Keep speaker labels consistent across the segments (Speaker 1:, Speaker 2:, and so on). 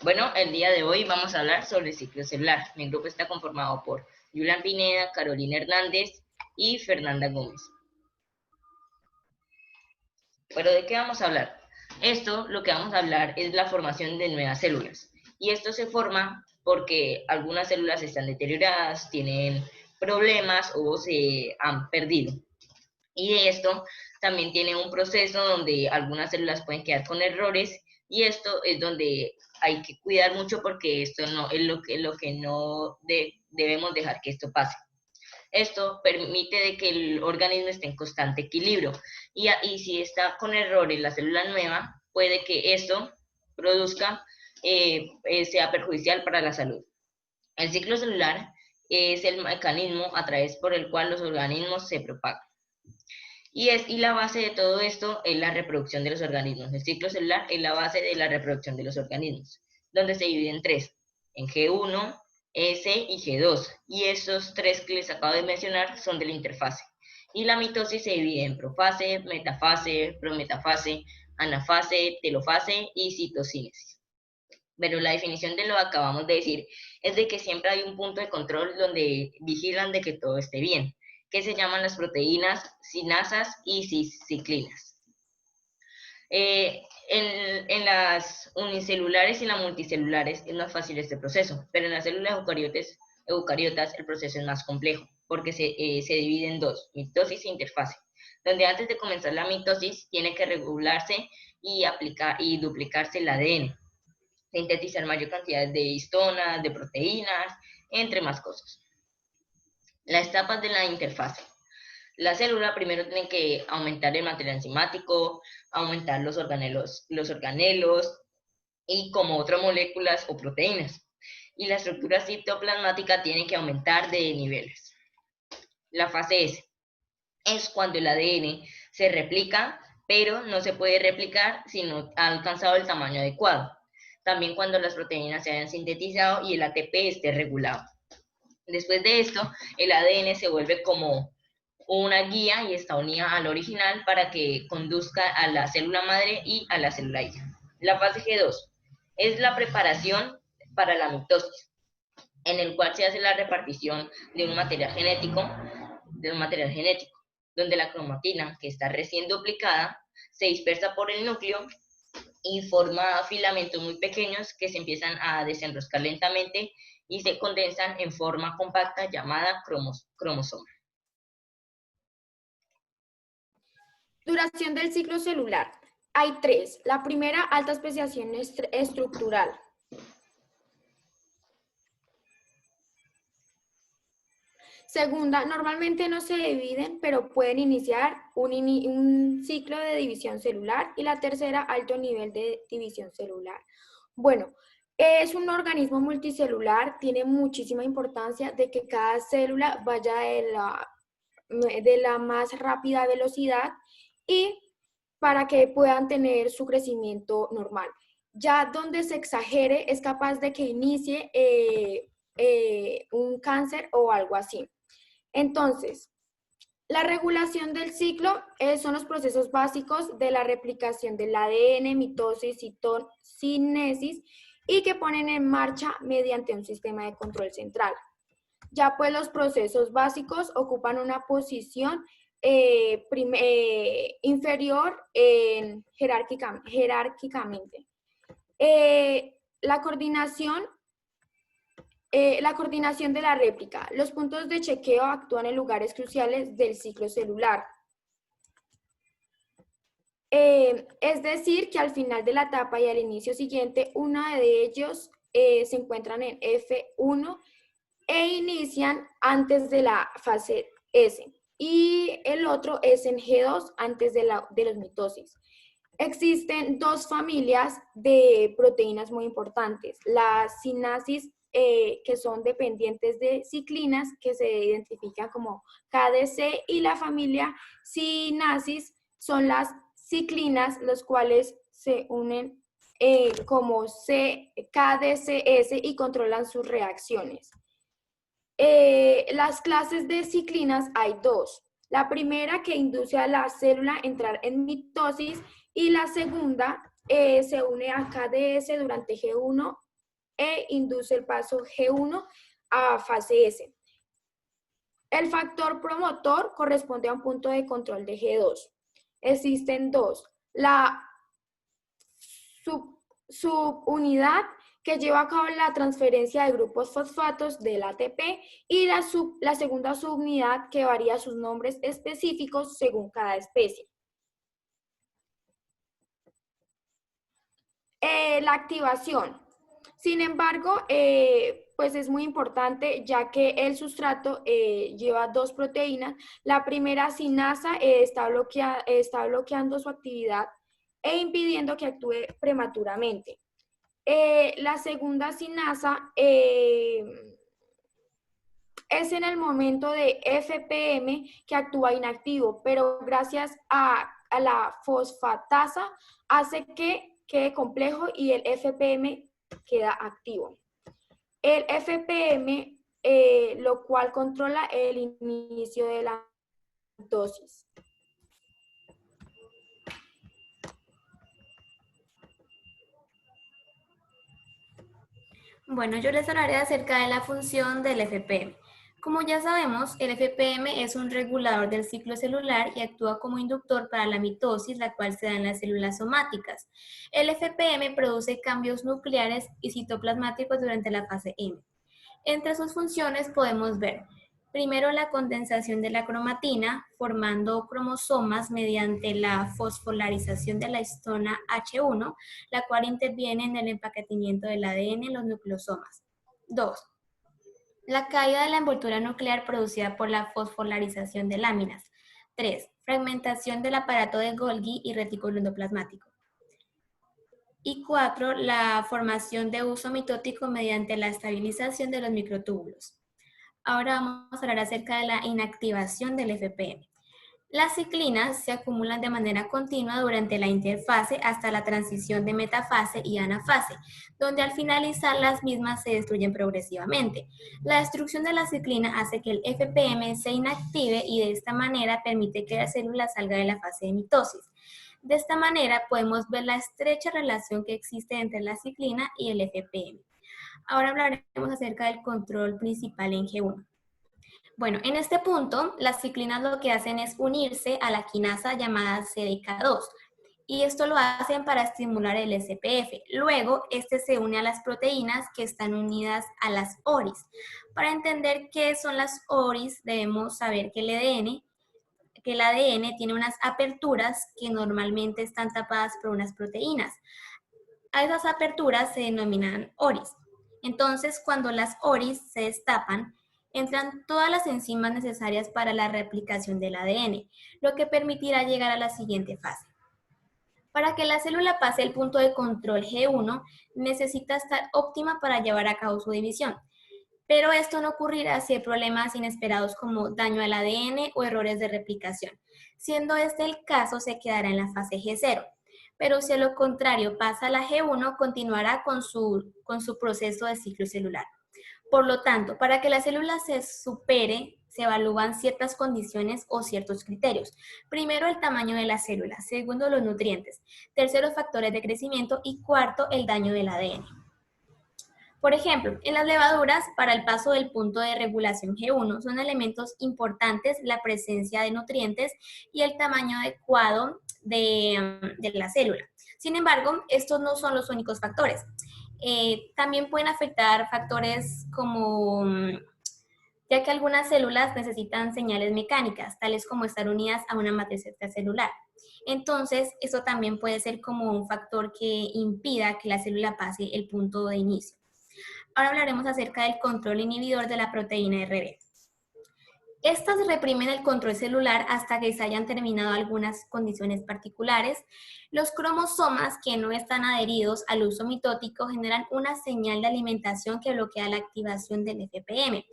Speaker 1: Bueno, el día de hoy vamos a hablar sobre el ciclo celular. Mi grupo está conformado por Julián Pineda, Carolina Hernández y Fernanda Gómez. ¿Pero de qué vamos a hablar? Lo que vamos a hablar es la formación de nuevas células. Y esto se forma porque algunas células están deterioradas, tienen problemas o se han perdido. Y esto también tiene un proceso donde algunas células pueden quedar con errores y esto es donde hay que cuidar mucho porque esto no es lo que no debemos dejar que esto pase. Esto permite de que el organismo esté en constante equilibrio y si está con errores la célula nueva, puede que esto produzca, sea perjudicial para la salud. El ciclo celular es el mecanismo a través por el cual los organismos se propagan. Y la base de todo esto es la reproducción de los organismos. El ciclo celular es la base de la reproducción de los organismos, donde se divide en tres, en G1, S y G2. Y estos tres que les acabo de mencionar son de la interfase. Y la mitosis se divide en profase, metafase, prometafase, anafase, telofase y citocínesis. Pero la definición de lo que acabamos de decir es de que siempre hay un punto de control donde vigilan de que todo esté bien, que se llaman las proteínas sinasas y ciclinas. En las unicelulares y las multicelulares es más fácil este proceso, pero en las células eucariotas el proceso es más complejo, porque se divide en dos, mitosis e interfase, donde antes de comenzar la mitosis tiene que regularse y duplicarse el ADN, sintetizar mayor cantidad de histonas, de proteínas, entre más cosas. Las etapas de la interfase. La célula primero tiene que aumentar el material enzimático, aumentar los organelos y como otras moléculas o proteínas. Y la estructura citoplasmática tiene que aumentar de niveles. La fase S es cuando el ADN se replica, pero no se puede replicar si no ha alcanzado el tamaño adecuado. También cuando las proteínas se hayan sintetizado y el ATP esté regulado. Después de esto, el ADN se vuelve como una guía y está unida al original para que conduzca a la célula madre y a la célula hija. La fase G2 es la preparación para la mitosis, en el cual se hace la repartición de un material genético, donde la cromatina, que está recién duplicada, se dispersa por el núcleo y forma filamentos muy pequeños que se empiezan a desenroscar lentamente y se condensan en forma compacta llamada cromosoma.
Speaker 2: Duración del ciclo celular. Hay tres. La primera, alta especiación estructural. Segunda, normalmente no se dividen, pero pueden iniciar un ciclo de división celular. Y la tercera, alto nivel de división celular. Bueno, es un organismo multicelular, tiene muchísima importancia de que cada célula vaya de la más rápida velocidad y para que puedan tener su crecimiento normal. Ya donde se exagere es capaz de que inicie un cáncer o algo así. Entonces, la regulación del ciclo son los procesos básicos de la replicación del ADN, mitosis, citocinesis y que ponen en marcha mediante un sistema de control central. Ya pues los procesos básicos ocupan una posición inferior jerárquicamente. La coordinación de la réplica. Los puntos de chequeo actúan en lugares cruciales del ciclo celular. Es decir, que al final de la etapa y al inicio siguiente, uno de ellos se encuentran en F1 e inician antes de la fase S y el otro es en G2 antes de los mitosis. Existen dos familias de proteínas muy importantes, las sinasis que son dependientes de ciclinas que se identifican como KDC y la familia sinasis son las ciclinas, los cuales se unen como KDCS y controlan sus reacciones. Las clases de ciclinas hay dos. La primera que induce a la célula a entrar en mitosis y la segunda se une a KDS durante G1 e induce el paso G1 a fase S. El factor promotor corresponde a un punto de control de G2. Existen dos. La subunidad que lleva a cabo la transferencia de grupos fosfatos del ATP y la segunda subunidad que varía sus nombres específicos según cada especie. La activación. Sin embargo, pues es muy importante ya que el sustrato lleva dos proteínas. La primera sinasa está bloqueando su actividad e impidiendo que actúe prematuramente. La segunda sinasa es en el momento de FPM que actúa inactivo, pero gracias a la fosfatasa hace que quede complejo y el FPM queda activo. El FPM, lo cual controla el inicio de la mitosis.
Speaker 3: Bueno, yo les hablaré acerca de la función del FPM. Como ya sabemos, el FPM es un regulador del ciclo celular y actúa como inductor para la mitosis, la cual se da en las células somáticas. El FPM produce cambios nucleares y citoplasmáticos durante la fase M. Entre sus funciones podemos ver, primero, la condensación de la cromatina, formando cromosomas mediante la fosfolarización de la histona H1, la cual interviene en el empaquetamiento del ADN en los nucleosomas. 2. La caída de la envoltura nuclear producida por la fosfolarización de láminas. 3. Fragmentación del aparato de Golgi y retículo endoplasmático. Y 4. La formación de uso mitótico mediante la estabilización de los microtúbulos. Ahora vamos a hablar acerca de la inactivación del FPM. Las ciclinas se acumulan de manera continua durante la interfase hasta la transición de metafase y anafase, donde al finalizar las mismas se destruyen progresivamente. La destrucción de la ciclina hace que el FPM se inactive y de esta manera permite que la célula salga de la fase de mitosis. De esta manera podemos ver la estrecha relación que existe entre la ciclina y el FPM. Ahora hablaremos acerca del control principal en G1. Bueno, en este punto, las ciclinas lo que hacen es unirse a la quinasa llamada CDK2, y esto lo hacen para estimular el SPF. Luego, este se une a las proteínas que están unidas a las ORIs. Para entender qué son las ORIs, debemos saber que el ADN tiene unas aperturas que normalmente están tapadas por unas proteínas. A esas aperturas se denominan ORIs. Entonces, cuando las ORIs se destapan, entran todas las enzimas necesarias para la replicación del ADN, lo que permitirá llegar a la siguiente fase. Para que la célula pase el punto de control G1, necesita estar óptima para llevar a cabo su división. Pero esto no ocurrirá si hay problemas inesperados como daño al ADN o errores de replicación. Siendo este el caso, se quedará en la fase G0. Pero si a lo contrario pasa a la G1, continuará con su proceso de ciclo celular. Por lo tanto, para que la célula se supere, se evalúan ciertas condiciones o ciertos criterios. Primero, el tamaño de la célula. Segundo, los nutrientes. Tercero, factores de crecimiento. Y cuarto, el daño del ADN. Por ejemplo, en las levaduras, para el paso del punto de regulación G1, son elementos importantes la presencia de nutrientes y el tamaño adecuado de la célula. Sin embargo, estos no son los únicos factores. También pueden afectar factores como, ya que algunas células necesitan señales mecánicas, tales como estar unidas a una matriz extracelular. Entonces, eso también puede ser como un factor que impida que la célula pase el punto de inicio. Ahora hablaremos acerca del control inhibidor de la proteína RB. Estas reprimen el control celular hasta que se hayan terminado algunas condiciones particulares. Los cromosomas que no están adheridos al uso mitótico generan una señal de alimentación que bloquea la activación del FPM.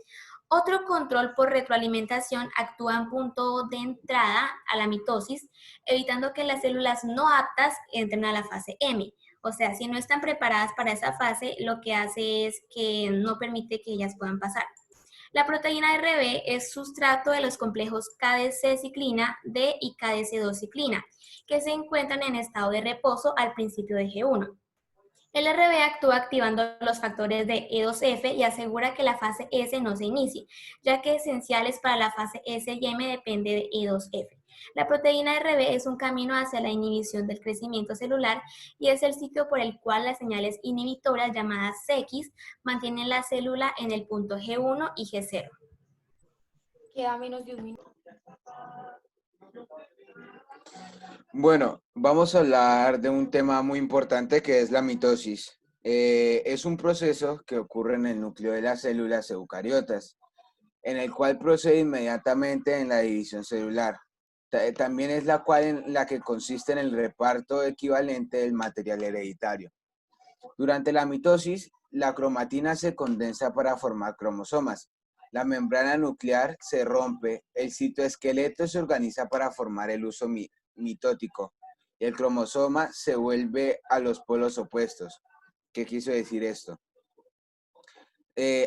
Speaker 3: Otro control por retroalimentación actúa en punto de entrada a la mitosis, evitando que las células no aptas entren a la fase M. O sea, si no están preparadas para esa fase, lo que hace es que no permite que ellas puedan pasar. La proteína RB es sustrato de los complejos KDC-ciclina, D y KDC2-ciclina, que se encuentran en estado de reposo al principio de G1. El RB actúa activando los factores de E2F y asegura que la fase S no se inicie, ya que esenciales para la fase S y M depende de E2F. La proteína RB es un camino hacia la inhibición del crecimiento celular y es el sitio por el cual las señales inhibitoras llamadas CX mantienen la célula en el punto G1 y G0.
Speaker 2: Queda menos de un minuto.
Speaker 4: Bueno, vamos a hablar de un tema muy importante que es la mitosis. Es un proceso que ocurre en el núcleo de las células eucariotas, en el cual procede inmediatamente en la división celular. También es la cual en la que consiste en el reparto equivalente del material hereditario. Durante la mitosis, la cromatina se condensa para formar cromosomas. La membrana nuclear se rompe, el citoesqueleto se organiza para formar el uso mitótico y el cromosoma se vuelve a los polos opuestos. ¿Qué quiso decir esto?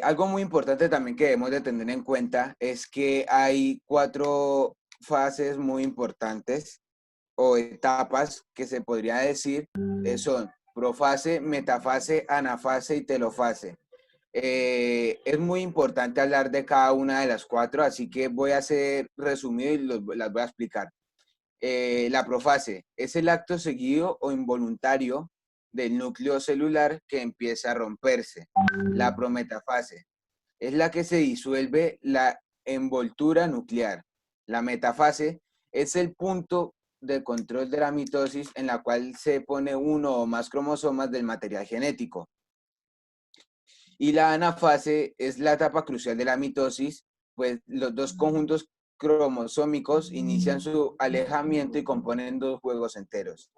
Speaker 4: Algo muy importante también que debemos de tener en cuenta es que hay 4 fases muy importantes o etapas que se podría decir son profase, metafase, anafase y telofase. Es muy importante hablar de cada una de las 4, así que voy a hacer resumido y las voy a explicar. La profase es el acto seguido o involuntario del núcleo celular que empieza a romperse. La prometafase es la que se disuelve la envoltura nuclear. La metafase es el punto de control de la mitosis en la cual se pone uno o más cromosomas del material genético. Y la anafase es la etapa crucial de la mitosis, pues los dos conjuntos cromosómicos inician su alejamiento y componen 2 juegos enteros.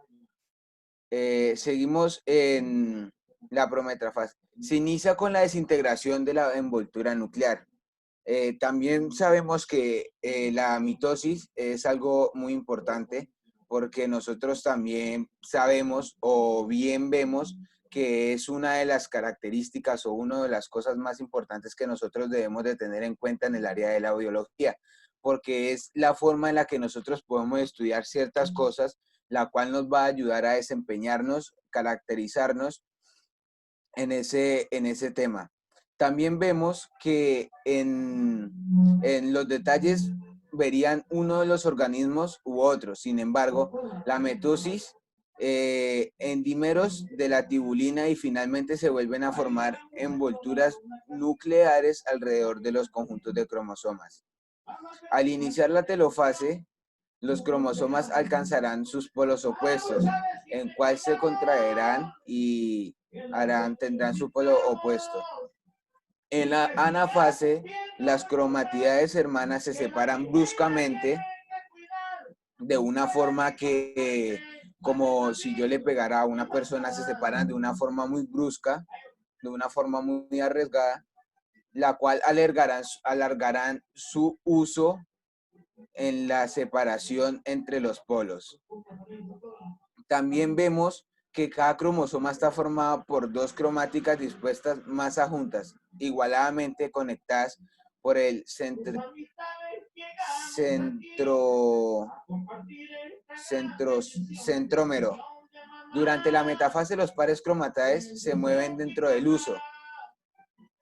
Speaker 4: Seguimos en la prometafase. Se inicia con la desintegración de la envoltura nuclear. También sabemos que la mitosis es algo muy importante porque nosotros también sabemos o bien vemos que es una de las características o una de las cosas más importantes que nosotros debemos de tener en cuenta en el área de la biología, porque es la forma en la que nosotros podemos estudiar ciertas cosas, la cual nos va a ayudar a desempeñarnos, caracterizarnos en ese tema. También vemos que en los detalles verían uno de los organismos u otro. Sin embargo, la mitosis, endímeros de la tibulina y finalmente se vuelven a formar envolturas nucleares alrededor de los conjuntos de cromosomas. Al iniciar la telofase, los cromosomas alcanzarán sus polos opuestos, en cual se contraerán y tendrán su polo opuesto. En la anafase, las cromatidades hermanas se separan bruscamente de una forma que, como si yo le pegara a una persona, se separan de una forma muy brusca, de una forma muy arriesgada, la cual alargarán su uso en la separación entre los polos. También vemos que cada cromosoma está formado por 2 cromáticas dispuestas más juntas, igualadamente conectadas por el centrómero. Durante la metafase, los pares cromatales se mueven dentro del uso,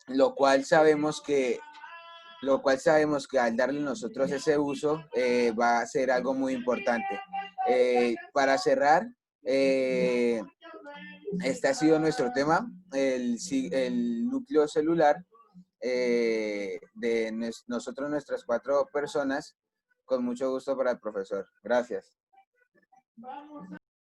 Speaker 4: lo cual sabemos que al darle nosotros ese uso va a ser algo muy importante. Para cerrar, este ha sido nuestro tema, el núcleo celular de nosotros, nuestras 4 personas, con mucho gusto para el profesor. Gracias.